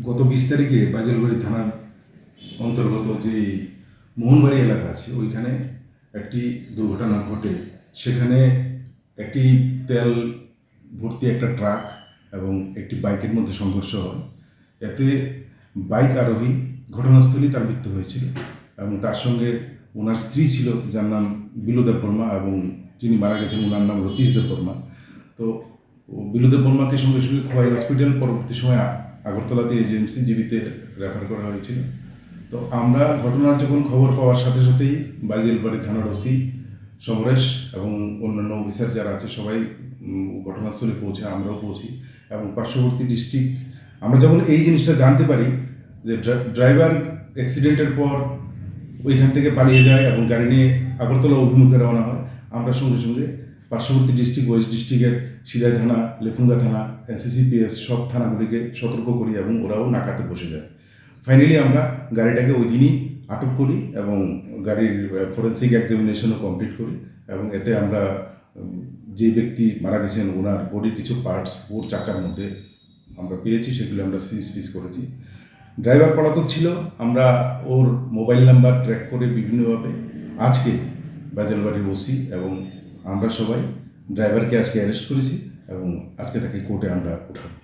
গত 20 তারিখে বাজারবাড়ি থানার অন্তর্গত যে মোহনবাড়ি এলাকা আছে ওইখানে একটি দুর্ঘটনা ঘটে। সেখানে একটি তেল ভর্তি একটা ট্রাক এবং একটি বাইকের মধ্যে সংঘর্ষ হয়। এতে বাইক আরোহী ঘটনাস্থলেই তার মৃত্যু হয়েছিল এবং তার সঙ্গে ওনার স্ত্রী ছিল, যার নাম বিলু দেববর্মা, এবং যিনি মারা গেছেন ওনার নাম রতীশ দেববর্মা। তো বিলু দেববর্মাকে সঙ্গে সঙ্গে খোয়াই হসপিটাল, পরবর্তী সময় আগরতলাতে এজেএমসি জিবিতে রেফার করা হয়েছিল। তো আমরা ঘটনার যখন খবর পাওয়ার সাথে সাথেই বাজিলবাড়ি থানার ওসি সমরেশ এবং অন্যান্য অফিসার যারা আছে সবাই ঘটনাস্থলে পৌঁছে, আমরাও পৌঁছি এবং পার্শ্ববর্তী ডিস্ট্রিক্ট আমরা যখন এই জিনিসটা জানতে পারি যে ড্রাইভার অ্যাক্সিডেন্টের পর ওইখান থেকে পালিয়ে যায় এবং গাড়ি নিয়ে আগরতলা অভিমুখে রওনা হয়, আমরা সঙ্গে সঙ্গে পার্শ্ববর্তী ডিস্ট্রিক্ট ওয়েস্ট ডিস্ট্রিক্টের সিরাই থানা, লেফুঙ্গা থানা, এনসিসিপিএস সব থানাগুলিকে সতর্ক করি এবং ওরাও নাকাতে বসে যায়। ফাইনালি আমরা গাড়িটাকে ওই দিনই আটক করি এবং গাড়ির ফরেন্সিক এক্সামিনেশনও কমপ্লিট করি এবং এতে আমরা যে ব্যক্তি মারা গেছেন ওনার বডির কিছু পার্টস ওর চাকার মধ্যে আমরা পেয়েছি, সেগুলো আমরা সিজ করেছি। ড্রাইভার পলাতক ছিল, আমরা ওর মোবাইল নাম্বার ট্র্যাক করে বিভিন্নভাবে আজকে বাজারবাড়ির ওসি এবং আমরা সবাই ড্রাইভারকে আজকে অ্যারেস্ট করেছি এবং আজকে তাকে কোর্টে আমরা উঠাবো।